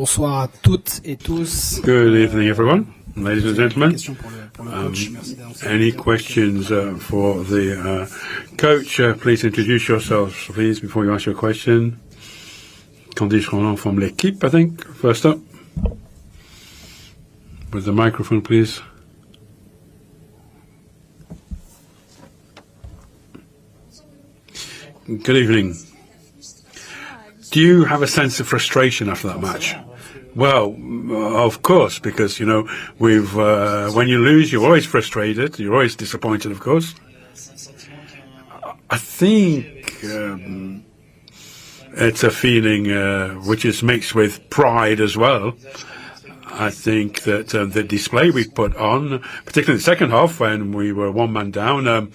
Bonsoir à toutes et tous. Good evening, everyone, ladies and gentlemen. Any questions for the coach? Please introduce yourselves, please, before you ask your question. Candice Roland from l'équipe, I think, first up. With the microphone, please. Good evening. Do you have a sense of frustration after that match? Well, of course, because, you know, when you lose, you're always frustrated. You're always disappointed, of course. I think it's a feeling which is mixed with pride as well. I think that the display we put on, particularly in the second half when we were one man down,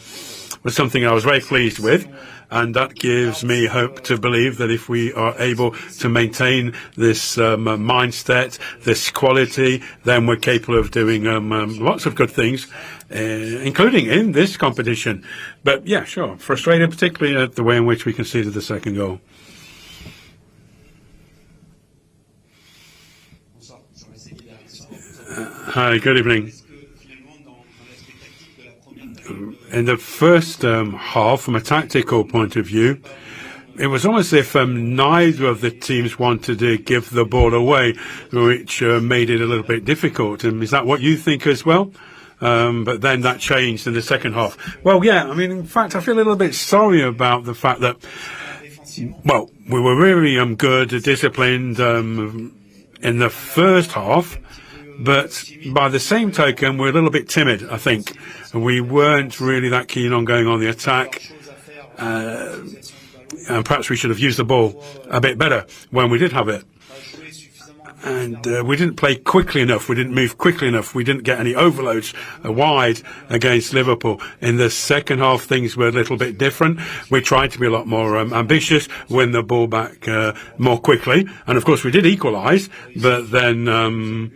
was something I was very pleased with. And that gives me hope to believe that if we are able to maintain this mindset, this quality, then we're capable of doing lots of good things, including in this competition. But yeah, sure, frustrated, particularly at the way in which we conceded the second goal. Hi, good evening. In the first half, from a tactical point of view, it was almost as if neither of the teams wanted to give the ball away, which made it a little bit difficult. And is that what you think as well? But then that changed in the second half. Well, yeah, I mean, in fact, I feel a little bit sorry about the fact that, well, we were really good, disciplined in the first half. But by the same token, we're a little bit timid, I think. We weren't really that keen on going on the attack. And perhaps we should have used the ball a bit better when we did have it. And we didn't play quickly enough. We didn't move quickly enough. We didn't get any overloads wide against Liverpool. In the second half, things were a little bit different. We tried to be a lot more ambitious, win the ball back more quickly. And, of course, we did equalise, but then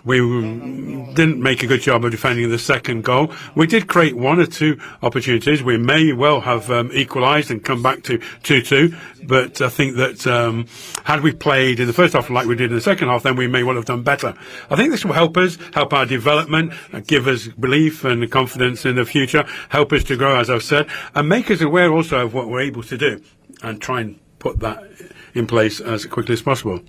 we didn't make a good job of defending the second goal. We did create one or two opportunities. We may well have equalised and come back to 2-2. But I think that had we played in the first half like we did in the second half, then we may well have done better. I think this will help us, help our development, give us belief and confidence in the future, help us to grow, as I've said, and make us aware also of what we're able to do and try and put that in place as quickly as possible.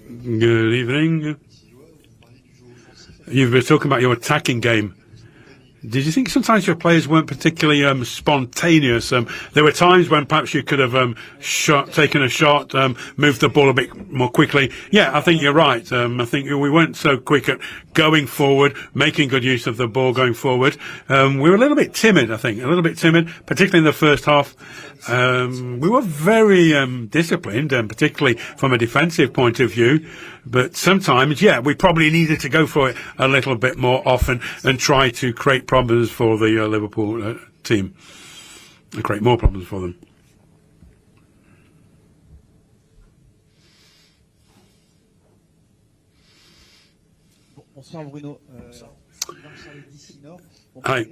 Good evening. You've been talking about your attacking game. Did you think sometimes your players weren't particularly spontaneous? There were times when perhaps you could have taken a shot, moved the ball a bit more quickly. Yeah, I think you're right. I think we weren't so quick at going forward, making good use of the ball going forward. We were a little bit timid, I think, particularly in the first half. We were very disciplined, particularly from a defensive point of view. But sometimes, yeah, we probably needed to go for it a little bit more often and try to create problems for the Liverpool team and create more problems for them. Hi.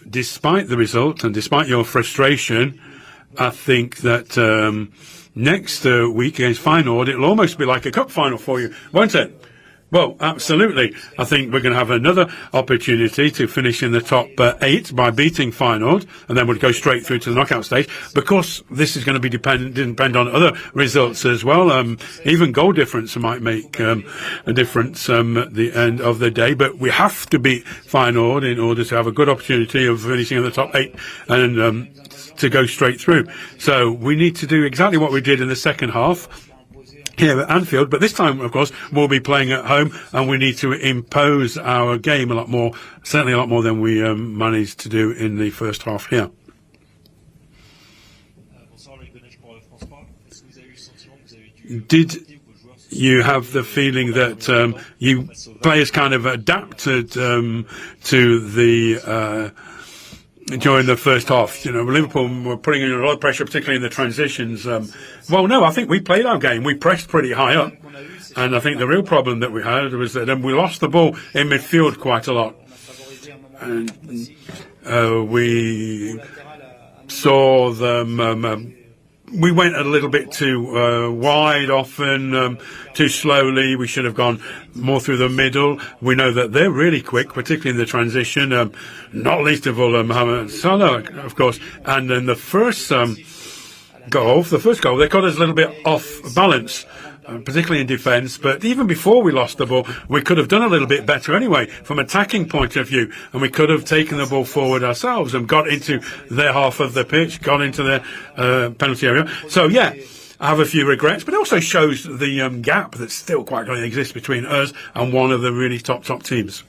Despite the result and despite your frustration, I think that next week against Feyenoord, it'll almost be like a cup final for you, won't it? Well, absolutely. I think we're going to have another opportunity to finish in the top 8 by beating Feyenoord, and then we'll go straight through to the knockout stage. Because this is going to be depend on other results as well. Even goal difference might make a difference at the end of the day. But we have to beat Feyenoord in order to have a good opportunity of finishing in the top 8 and to go straight through. So we need to do exactly what we did in the second half here at Anfield, but this time, of course, we'll be playing at home, and we need to impose our game a lot more, certainly a lot more than we managed to do in the first half here. Did you have the feeling that you players kind of adapted to the during the first half? You know, Liverpool were putting in a lot of pressure, particularly in the transitions. Well, no, I think we played our game. We pressed pretty high up. And I think the real problem that we had was that we lost the ball in midfield quite a lot. and we saw them. We went a little bit too wide often, too slowly. We should have gone more through the middle. We know that they're really quick, particularly in the transition, not least of all Mohamed Salah, of course. And then the first goal, they got us a little bit off balance, particularly in defence. But even before we lost the ball, we could have done a little bit better anyway, from attacking point of view. And we could have taken the ball forward ourselves and got into their half of the pitch, got into their penalty area. So, yeah, I have a few regrets, but it also shows the gap that still quite clearly exists between us and one of the really top teams.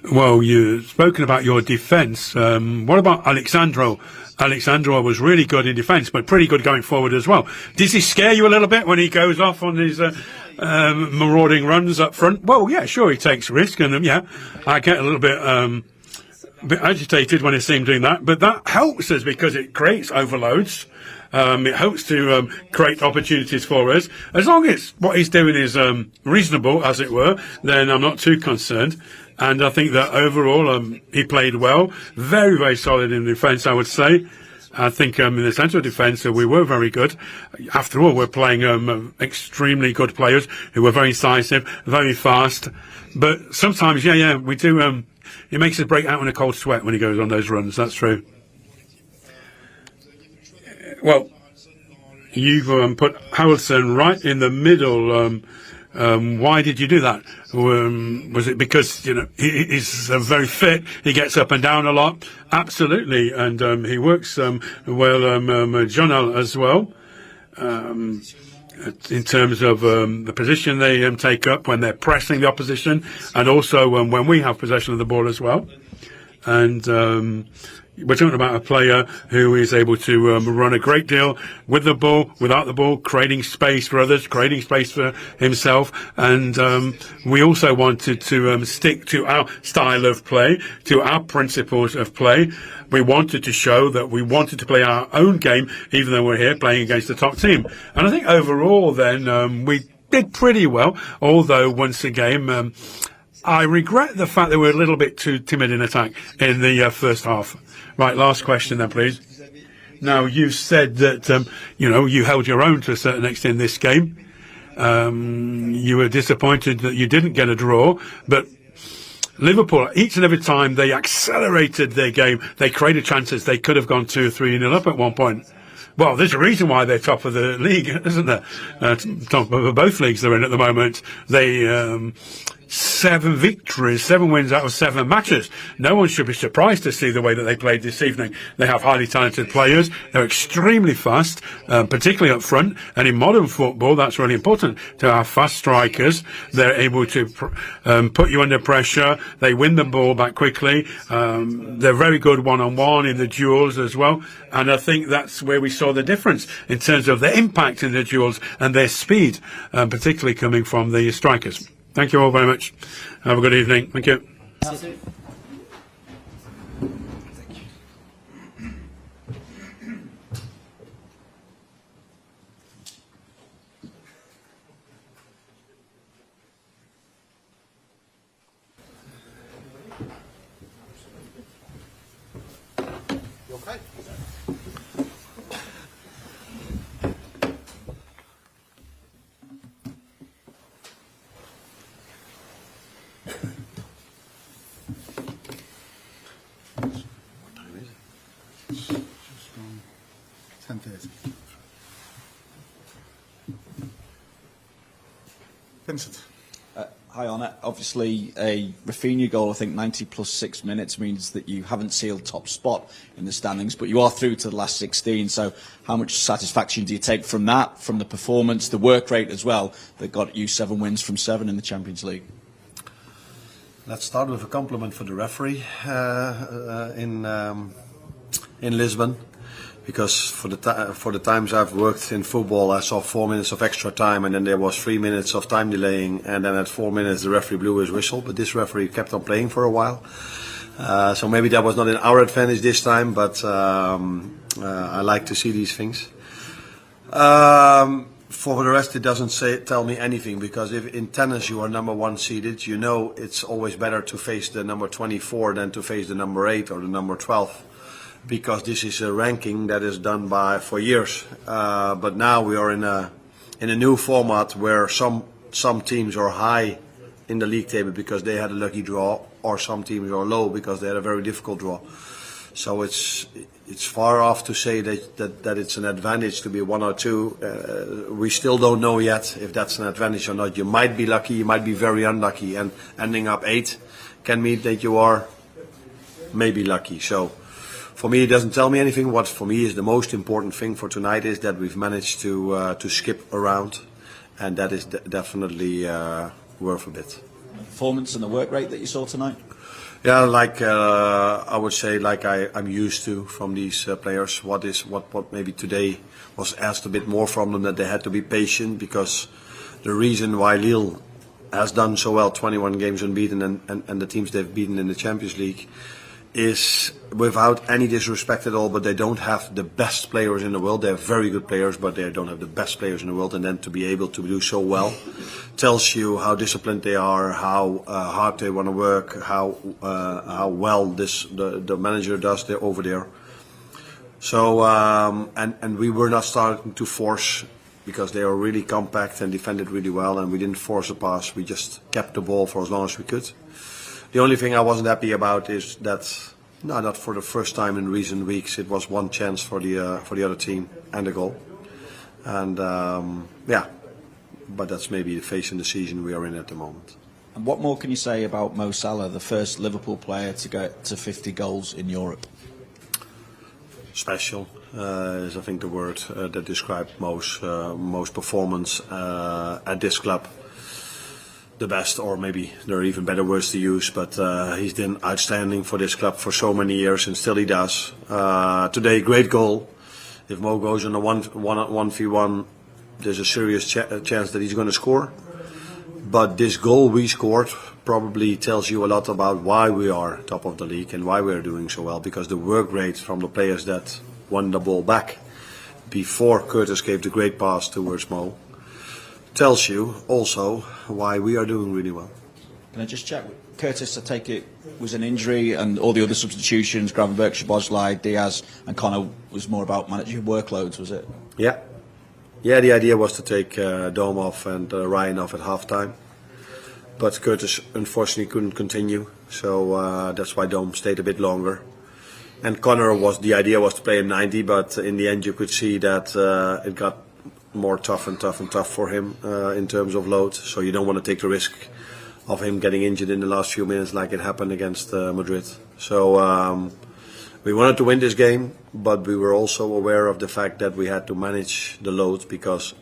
Well, you've spoken about your defence. What about Alexandro? Alexandro was really good in defence, but pretty good going forward as well. Does he scare you a little bit when he goes off on his marauding runs up front? Well, yeah, sure, he takes risk, and yeah, I get a little bit agitated when I see him doing that, but that helps us because it creates overloads. It helps to create opportunities for us. As long as what he's doing is reasonable, as it were, then I'm not too concerned. And I think that overall he played well. Very, very solid in defence, I would say. I think in the central defence we were very good. After all, we're playing extremely good players who were very incisive, very fast. But sometimes, yeah, we do. It makes us break out in a cold sweat when he goes on those runs. That's true. Well, you've put Harrelson right in the middle. Why did you do that? Was it because, he's very fit, he gets up and down a lot? Absolutely, and he works well, Jonal as well, in terms of the position they take up when they're pressing the opposition, and also when we have possession of the ball as well. And we're talking about a player who is able to run a great deal with the ball, without the ball, creating space for others, creating space for himself. And we also wanted to stick to our style of play, to our principles of play. We wanted to show that we wanted to play our own game, even though we're here playing against the top team. And I think overall then we did pretty well, although once again I regret the fact that we're a little bit too timid in attack in the first half. Right, last question then, please. Now, you said that, you held your own to a certain extent in this game. You were disappointed that you didn't get a draw, but Liverpool, each and every time they accelerated their game, they created chances. They could have gone 2-3-0 up at one point. Well, there's a reason why they're top of the league, isn't there? Top of both leagues they're in at the moment. They 7 victories, 7 wins out of 7 matches. No one should be surprised to see the way that they played this evening. They have highly talented players. They're extremely fast, particularly up front. And in modern football, that's really important to have fast strikers. They're able to put you under pressure. They win the ball back quickly. They're very good one-on-one in the duels as well. And I think that's where we saw the difference in terms of their impact in the duels and their speed, particularly coming from the strikers. Thank you all very much. Have a good evening. Thank you. You okay? What time is it? It's just gone 10:30. Vincent. Hi, Arne. Obviously, a Rafinha goal, I think 90 plus 6 minutes, means that you haven't sealed top spot in the standings, but you are through to the last 16. So how much satisfaction do you take from that, from the performance, the work rate as well, that got you 7 wins from 7 in the Champions League? Let's start with a compliment for the referee in Lisbon, because for the times I've worked in football, I saw 4 minutes of extra time, and then there was 3 minutes of time delaying, and then at 4 minutes the referee blew his whistle. But this referee kept on playing for a while, so maybe that was not in our advantage this time. But I like to see these things. For the rest, it doesn't tell me anything, because if in tennis you are number 1 seeded, you know it's always better to face the number 24 than to face the number 8 or the number 12, because this is a ranking that is done for years. But now we are in a new format where some teams are high in the league table because they had a lucky draw, or some teams are low because they had a very difficult draw. So it's far off to say that it's an advantage to be 1 or 2. We still don't know yet if that's an advantage or not. You might be lucky, you might be very unlucky, and ending up 8 can mean that you are maybe lucky. So for me, it doesn't tell me anything. What for me is the most important thing for tonight is that we've managed to skip around, and that is definitely worth a bit. The performance and the work rate that you saw tonight? Yeah, like I would say, like I'm used to from these players. What maybe today was asked a bit more from them, that they had to be patient, because the reason why Lille has done so well, 21 games unbeaten, and the teams they've beaten in the Champions League, is, without any disrespect at all, but they don't have the best players in the world. They have very good players, but they don't have the best players in the world. And then to be able to do so well tells you how disciplined they are, how hard they want to work, how well the manager does there over there. So and we were not starting to force, because they were really compact and defended really well, and we didn't force a pass. We just kept the ball for as long as we could. The only thing I wasn't happy about is that, no, not for the first time in recent weeks, it was 1 chance for the other team and a goal. And yeah, but that's maybe the phase in the season we are in at the moment. And what more can you say about Mo Salah, the first Liverpool player to get to 50 goals in Europe? Special is, I think, the word that describes Mo's performance at this club. The best, or maybe there are even better words to use, but he's been outstanding for this club for so many years, and still he does. Today, great goal. If Mo goes on a 1v1, there's a serious chance that he's going to score. But this goal we scored probably tells you a lot about why we are top of the league and why we're doing so well, because the work rate from the players that won the ball back before Curtis gave the great pass towards Mo tells you also why we are doing really well. Can I just check? Curtis, I take it, was an injury, and all the other substitutions, Gravenberch, Szoboszlai, Diaz and Connor, was more about managing workloads, was it? Yeah. Yeah, the idea was to take Dome off and Ryan off at half-time. But Curtis unfortunately couldn't continue, so that's why Dome stayed a bit longer. And Connor, the idea was to play him 90, but in the end you could see that it got more tough for him in terms of load. So you don't want to take the risk of him getting injured in the last few minutes like it happened against Madrid. So we wanted to win this game, but we were also aware of the fact that we had to manage the load, because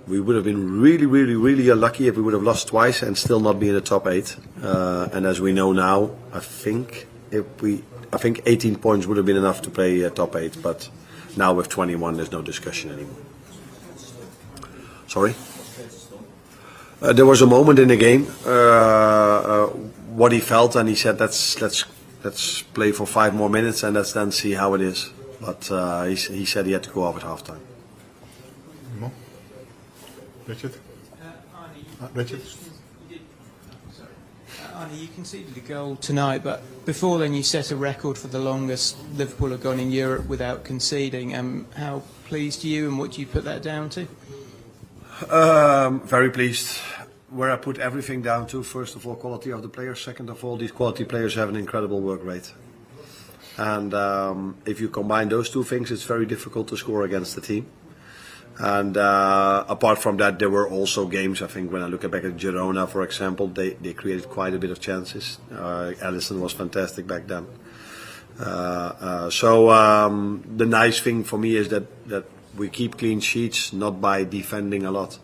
we would have been really unlucky if we would have lost twice and still not be in the top 8. And as we know now, I think 18 points would have been enough to play top 8. But now with 21, there's no discussion anymore. Sorry? There was a moment in the game what he felt, and he said, let's play for 5 more minutes and let's then see how it is. But he said he had to go off at half-time. Richard? Richard? Arne, you conceded a goal tonight, but before then you set a record for the longest Liverpool have gone in Europe without conceding. How pleased are you, and what do you put that down to? Very pleased. Where I put everything down to, first of all, quality of the players. Second of all, these quality players have an incredible work rate. And if you combine those two things, it's very difficult to score against the team. And apart from that, there were also games, I think, when I look back at Girona, for example, they created quite a bit of chances. Alisson was fantastic back then. So the nice thing for me is that we keep clean sheets, not by defending a lot.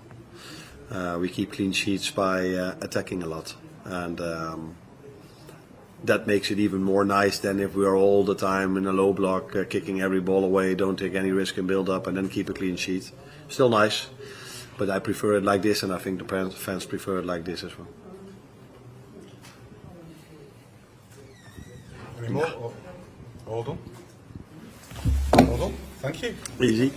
We keep clean sheets by attacking a lot. And that makes it even more nice than if we are all the time in a low block, kicking every ball away, don't take any risk and build up, and then keep a clean sheet. Still nice, but I prefer it like this, and I think the fans prefer it like this as well. Any more? All done? All done. Thank you. Easy.